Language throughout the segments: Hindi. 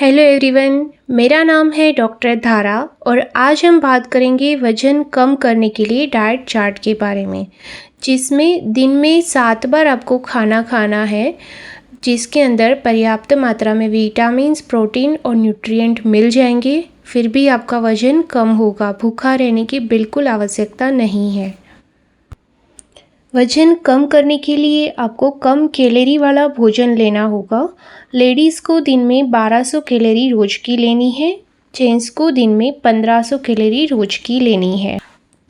हेलो एवरीवन, मेरा नाम है डॉक्टर धारा और आज हम बात करेंगे वज़न कम करने के लिए डाइट चार्ट के बारे में, जिसमें दिन में 7 बार आपको खाना खाना है, जिसके अंदर पर्याप्त मात्रा में विटामिन्स, प्रोटीन और न्यूट्रिएंट मिल जाएंगे। फिर भी आपका वज़न कम होगा, भूखा रहने की बिल्कुल आवश्यकता नहीं है। वज़न कम करने के लिए आपको कम कैलोरी वाला भोजन लेना होगा। लेडीज़ को दिन में 1200 कैलोरी रोज़ की लेनी है, जेंट्स को दिन में 1500 कैलोरी रोज़ की लेनी है।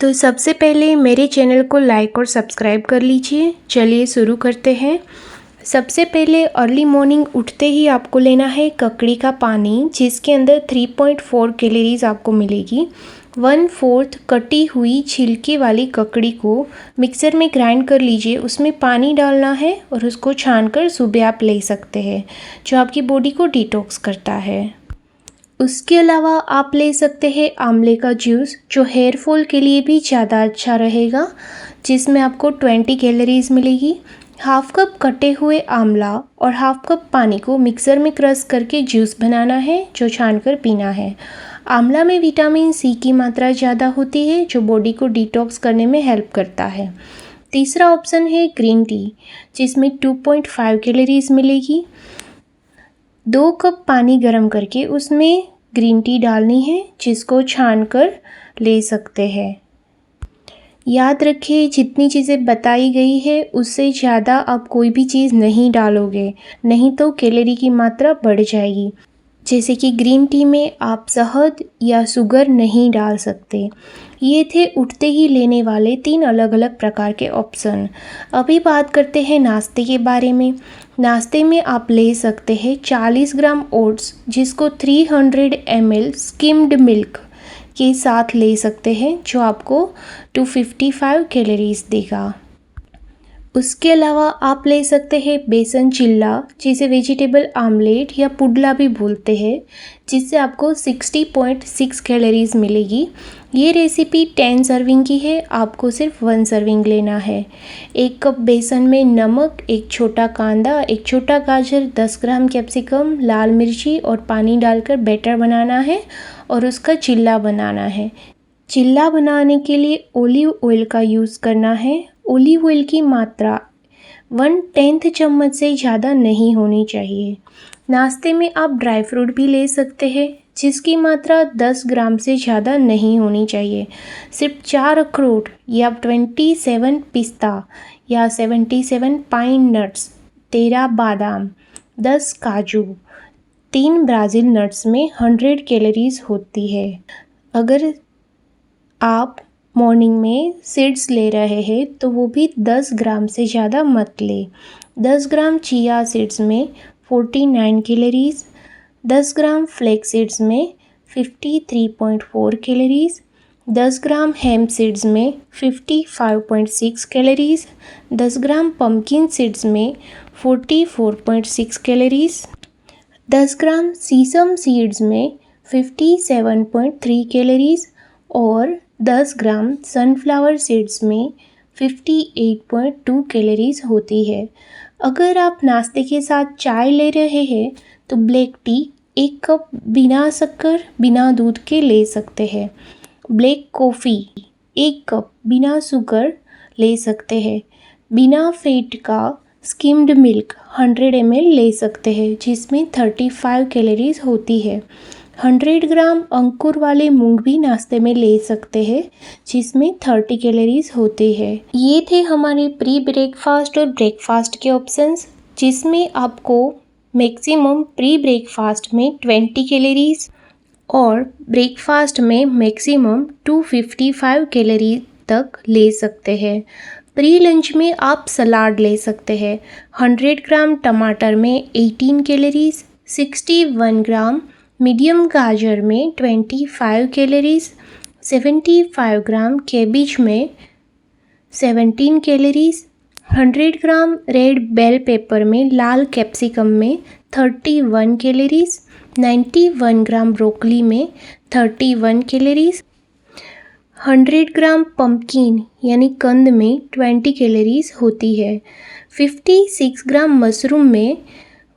तो सबसे पहले मेरे चैनल को लाइक और सब्सक्राइब कर लीजिए। चलिए शुरू करते हैं। सबसे पहले अर्ली मॉर्निंग उठते ही आपको लेना है ककड़ी का पानी, जिसके अंदर 3.4 कैलोरीज आपको मिलेगी। 1/4 कटी हुई छिलके वाली ककड़ी को मिक्सर में ग्राइंड कर लीजिए। उसमें पानी डालना है और उसको छानकर सुबह आप ले सकते हैं, जो आपकी बॉडी को डिटॉक्स करता है। उसके अलावा आप ले सकते हैं आंवले का जूस, जो हेयर फॉल के लिए भी ज़्यादा अच्छा रहेगा, जिसमें आपको 20 कैलोरीज मिलेगी। हाफ कप कटे हुए आंवला और हाफ कप पानी को मिक्सर में क्रश करके जूस बनाना है, जो छानकर पीना है। आंवला में विटामिन सी की मात्रा ज़्यादा होती है, जो बॉडी को डिटॉक्स करने में हेल्प करता है। तीसरा ऑप्शन है ग्रीन टी, जिसमें 2.5 कैलोरीज मिलेगी। 2 कप पानी गर्म करके उसमें ग्रीन टी डालनी है, जिसको छानकर ले सकते हैं। याद रखिए, जितनी चीज़ें बताई गई है उससे ज़्यादा आप कोई भी चीज़ नहीं डालोगे, नहीं तो कैलोरी की मात्रा बढ़ जाएगी। जैसे कि ग्रीन टी में आप शहद या शुगर नहीं डाल सकते। ये थे उठते ही लेने वाले 3 अलग अलग प्रकार के ऑप्शन। अभी बात करते हैं नाश्ते के बारे में। नाश्ते में आप ले सकते हैं 40 ग्राम ओट्स, जिसको 300 ml स्किम्ड मिल्क के साथ ले सकते हैं, जो आपको 255 कैलोरीज देगा। उसके अलावा आप ले सकते हैं बेसन चिल्ला, जिसे वेजिटेबल आमलेट या पुडला भी बोलते हैं, जिससे आपको 60.6 कैलोरीज मिलेगी। ये रेसिपी 10 सर्विंग की है, आपको सिर्फ 1 सर्विंग लेना है। 1 कप बेसन में नमक, 1 छोटा कांदा, 1 छोटा गाजर, 10 ग्राम कैप्सिकम, लाल मिर्ची और पानी डालकर बैटर बनाना है और उसका चिल्ला बनाना है। चिल्ला बनाने के लिए ओलिव ऑयल का यूज़ करना है। ओलिव ऑयल की मात्रा 1/10 चम्मच से ज़्यादा नहीं होनी चाहिए। नाश्ते में आप ड्राई फ्रूट भी ले सकते हैं, जिसकी मात्रा 10 ग्राम से ज़्यादा नहीं होनी चाहिए। सिर्फ 4 अखरोट या 27 पिस्ता या 77 पाइन नट्स, 13 बादाम, 10 काजू, 3 ब्राज़ील नट्स में 100 कैलोरीज होती है। अगर आप मॉर्निंग में सीड्स ले रहे हैं तो वो भी 10 ग्राम से ज़्यादा मत ले। 10 ग्राम चिया सीड्स में 49 कैलोरीज, 10 ग्राम फ्लेक्स सीड्स में 53.4 कैलोरीज, 10 ग्राम हेम्प सीड्स में 55.6 कैलोरीज, 10 ग्राम पम्पकिन सीड्स में 44.6 कैलोरीज, 10 ग्राम सीसम सीड्स में 57.3 कैलोरीज और 10 ग्राम सनफ्लावर सीड्स में 58.2 कैलोरीज होती है। अगर आप नाश्ते के साथ चाय ले रहे हैं तो ब्लैक टी 1 कप बिना शक्कर, बिना दूध के ले सकते हैं। ब्लैक कॉफ़ी 1 कप बिना शुगर ले सकते हैं। बिना फैट का स्किम्ड मिल्क 100 ml ले सकते हैं, जिसमें 35 कैलोरीज होती है। 100 ग्राम अंकुर वाले मूंग भी नाश्ते में ले सकते हैं, जिसमें 30 कैलोरीज होते हैं। ये थे हमारे प्री ब्रेकफास्ट और ब्रेकफास्ट के ऑप्शंस, जिसमें आपको मैक्सिमम प्री ब्रेकफास्ट में 20 कैलोरीज और ब्रेकफास्ट में मैक्सिमम 255 कैलोरी तक ले सकते हैं। प्री लंच में आप सलाद ले सकते हैं। 100 ग्राम टमाटर में 18 कैलोरीज, 61 ग्राम मीडियम गाजर में 25 कैलोरीज, 75 ग्राम कैबिज में 17 कैलोरीज, 100 ग्राम रेड बेल पेपर में लाल कैप्सिकम में 31 कैलोरीज, 91 ग्राम ब्रोकली में 31 कैलोरीज, 100 ग्राम पम्पकिन यानी कंद में 20 कैलोरीज होती है। 56 ग्राम मशरूम में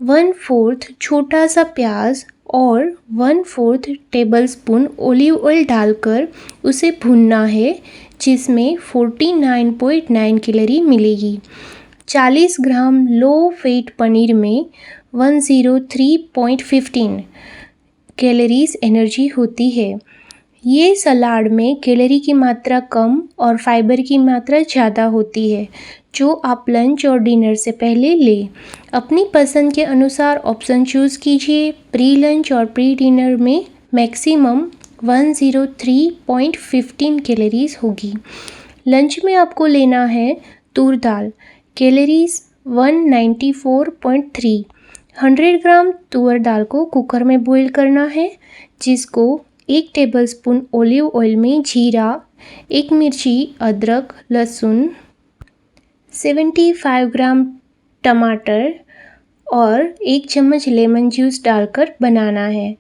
1/4 छोटा सा प्याज और 1/4 टेबलस्पून ऑलिव ऑयल डालकर उसे भूनना है, जिसमें 49.9 कैलोरी मिलेगी। 40 ग्राम लो फैट पनीर में 103.15 कैलोरीज एनर्जी होती है। ये सलाद में कैलोरी की मात्रा कम और फाइबर की मात्रा ज़्यादा होती है, जो आप लंच और डिनर से पहले लें। अपनी पसंद के अनुसार ऑप्शन चूज़ कीजिए। प्री लंच और प्री डिनर में मैक्सिमम 103.15 कैलोरीज होगी। लंच में आपको लेना है तूर दाल, कैलोरीज 194.3। 100 ग्राम तुअर दाल को कुकर में बॉईल करना है, जिसको 1 टेबलस्पून ऑलिव ऑयल में जीरा, 1 मिर्ची, अदरक, लहसुन, 75 ग्राम टमाटर और 1 चम्मच लेमन जूस डालकर बनाना है।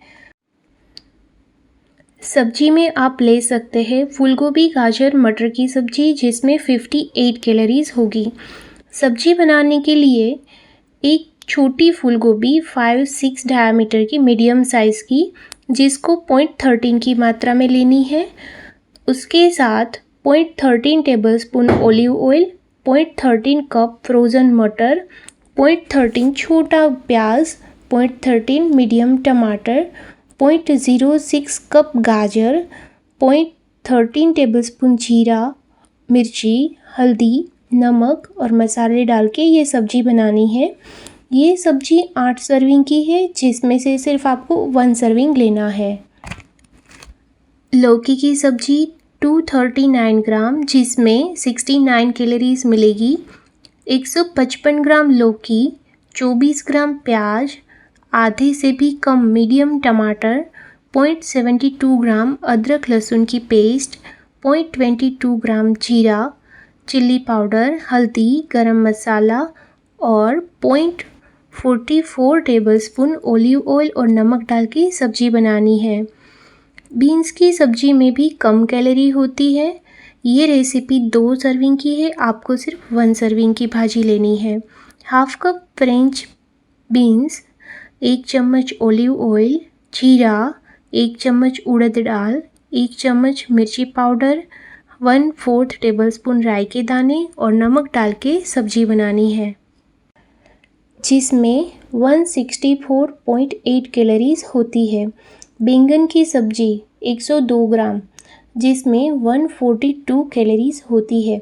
सब्जी में आप ले सकते हैं फूलगोभी, गाजर, मटर की सब्जी, जिसमें 58 कैलोरीज होगी। सब्जी बनाने के लिए एक छोटी फूलगोभी 5-6 डायमीटर की मीडियम साइज़ की, जिसको 0.13 की मात्रा में लेनी है। उसके साथ 0.13 tablespoon olive oil, 0.13 cup frozen मटर, 0.13 छोटा प्याज, 0.13 मीडियम टमाटर, 0.06 कप गाजर, 0.13 टेबलस्पून जीरा, मिर्ची, हल्दी, नमक और मसाले डाल के ये सब्ज़ी बनानी है। ये सब्ज़ी 8 सर्विंग की है, जिसमें से सिर्फ आपको 1 सर्विंग लेना है। लौकी की सब्ज़ी 239 ग्राम, जिसमें 69 कैलोरीज मिलेगी। 155 ग्राम लौकी, 24 ग्राम प्याज, आधे से भी कम मीडियम टमाटर, 0.72 ग्राम अदरक लहसुन की पेस्ट, 0.22 ग्राम जीरा, चिल्ली पाउडर, हल्दी, गरम मसाला और 0.44 टेबलस्पून ऑलिव ऑयल और नमक डाल के सब्ज़ी बनानी है। बीन्स की सब्ज़ी में भी कम कैलोरी होती है। ये रेसिपी 2 सर्विंग की है, आपको सिर्फ 1 सर्विंग की भाजी लेनी है। हाफ कप फ्रेंच बीन्स, 1 चम्मच ऑलिव ऑयल, जीरा, 1 चम्मच उड़द दाल, 1 चम्मच मिर्ची पाउडर, 1/4 टेबलस्पून राई के दाने और नमक डाल के सब्ज़ी बनानी है, जिसमें 164.8 कैलोरीज होती है। बैंगन की सब्ज़ी 102 ग्राम, जिसमें 142 कैलोरीज होती है।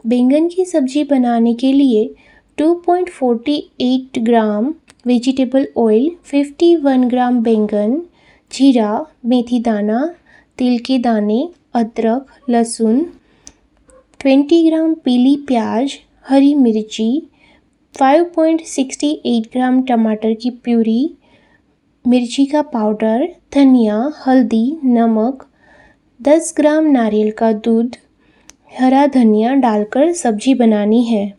बैंगन की सब्ज़ी बनाने के लिए 2.48 ग्राम वेजिटेबल ऑयल, 51 ग्राम बैंगन, जीरा, मेथी दाना, तिल के दाने, अदरक, लहसुन, 20 ग्राम पीली प्याज, हरी मिर्ची, 5.68 ग्राम टमाटर की प्यूरी, मिर्ची का पाउडर, धनिया, हल्दी, नमक, 10 ग्राम नारियल का दूध, हरा धनिया डालकर सब्ज़ी बनानी है।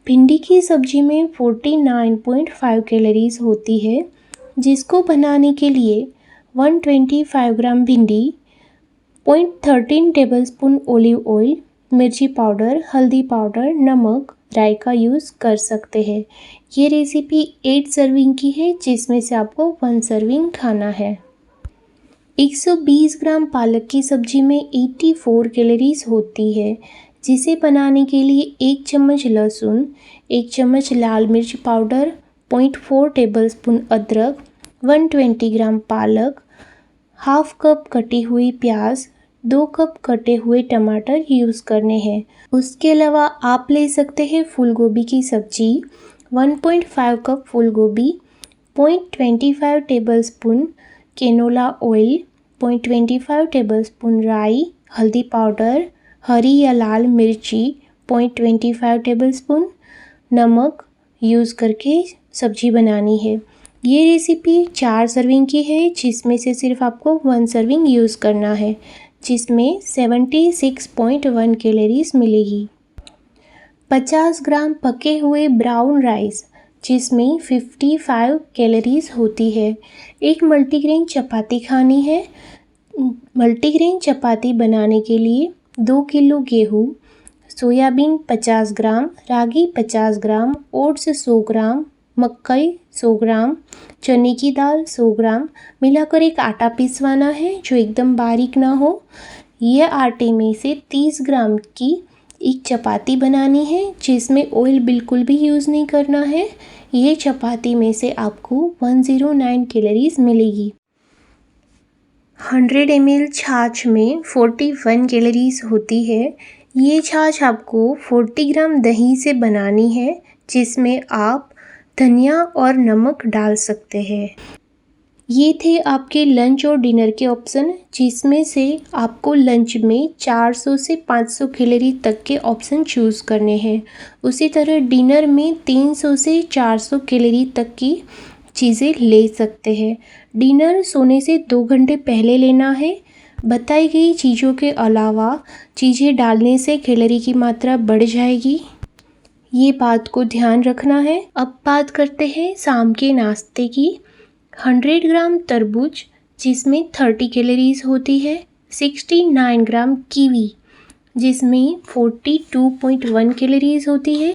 भिंडी की सब्ज़ी में 49.5 कैलोरीज होती है, जिसको बनाने के लिए 125 ग्राम भिंडी, 0.13 टेबलस्पून ऑलिव ऑयल, मिर्ची पाउडर, हल्दी पाउडर, नमक, राई का यूज़ कर सकते हैं। ये रेसिपी 8 सर्विंग की है, जिसमें से आपको 1 सर्विंग खाना है। 120 ग्राम पालक की सब्ज़ी में 84 कैलोरीज होती है, जिसे बनाने के लिए 1 चम्मच लहसुन, 1 चम्मच लाल मिर्च पाउडर, 0.4 टेबलस्पून अदरक, 120 ग्राम पालक, हाफ कप कटी हुई प्याज, 2 कप कटे हुए टमाटर यूज़ करने हैं। उसके अलावा आप ले सकते हैं फूलगोभी की सब्ज़ी, 1.5 कप फूलगोभी, 0.25 टेबलस्पून कैनोला ऑयल, 0.25 टेबलस्पून राई, हल्दी पाउडर, हरी या लाल मिर्ची, 0.25 टेबलस्पून, नमक यूज़ करके सब्ज़ी बनानी है। ये रेसिपी 4 सर्विंग की है, जिसमें से सिर्फ आपको 1 सर्विंग यूज़ करना है, जिसमें 76.1 कैलोरीज मिलेगी। 50 ग्राम पके हुए ब्राउन राइस, जिसमें 55 कैलोरीज होती है। एक मल्टीग्रेन चपाती खानी है। मल्टीग्रेन चपाती बनाने के लिए 2 किलो गेहूँ, सोयाबीन 50 ग्राम, रागी 50 ग्राम, ओट्स 100 ग्राम, मकई 100 ग्राम, चने की दाल 100 ग्राम मिलाकर एक आटा पिसवाना है जो एकदम बारीक ना हो। यह आटे में से 30 ग्राम की एक चपाती बनानी है जिसमें ऑयल बिल्कुल भी यूज़ नहीं करना है। ये चपाती में से आपको 109 कैलोरीज मिलेगी। 100 ml छाछ में 41 कैलोरीज होती है। ये छाछ आपको 40 ग्राम दही से बनानी है जिसमें आप धनिया और नमक डाल सकते हैं। ये थे आपके लंच और डिनर के ऑप्शन जिसमें से आपको लंच में 400 से 500 कैलोरी तक के ऑप्शन चूज़ करने हैं। उसी तरह डिनर में 300 से 400 कैलोरी तक की चीज़ें ले सकते हैं। डिनर सोने से 2 घंटे पहले लेना है। बताई गई चीज़ों के अलावा चीज़ें डालने से कैलोरी की मात्रा बढ़ जाएगी, ये बात को ध्यान रखना है। अब बात करते हैं शाम के नाश्ते की। 100 ग्राम तरबूज जिसमें 30 कैलोरीज होती है, 69 ग्राम कीवी जिसमें 42.1 कैलोरीज होती है,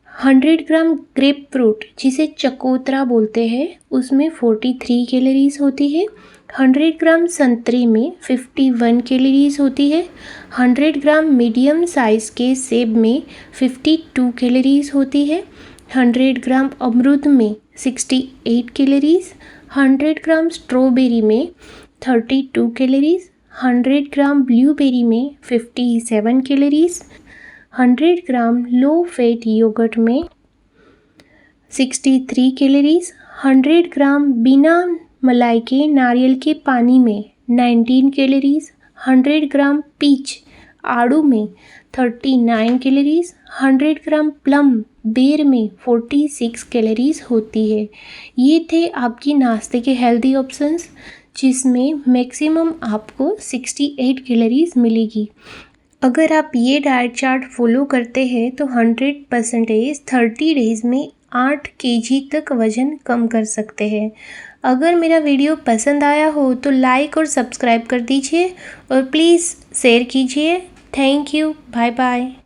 100 ग्राम ग्रेप फ्रूट जिसे चकोतरा बोलते हैं उसमें 43 कैलोरीज होती है, 100 ग्राम संतरे में 51 कैलोरीज होती है, 100 ग्राम मीडियम साइज़ के सेब में 52 कैलोरीज होती है, 100 ग्राम अमरूद में 68 कैलोरीज, 100 ग्राम स्ट्रॉबेरी में 32 कैलोरीज, 100 ग्राम ब्लूबेरी में 57 कैलोरीज, 100 ग्राम लो फैट योगर्ट में 63 कैलोरीज, 100 ग्राम बिना मलाई के नारियल के पानी में 19 कैलोरीज, 100 ग्राम पीच आड़ू में 39 कैलोरीज, 100 ग्राम प्लम बेर में 46 कैलोरीज होती है। ये थे आपकी नाश्ते के हेल्दी ऑप्शंस जिसमें मैक्सिमम आपको 68 कैलोरीज मिलेगी। अगर आप ये डाइट चार्ट फॉलो करते हैं तो 100% 30 डेज़ में 8 kg तक वज़न कम कर सकते हैं। अगर मेरा वीडियो पसंद आया हो तो लाइक और सब्सक्राइब कर दीजिए और प्लीज़ शेयर कीजिए। Thank you, bye bye.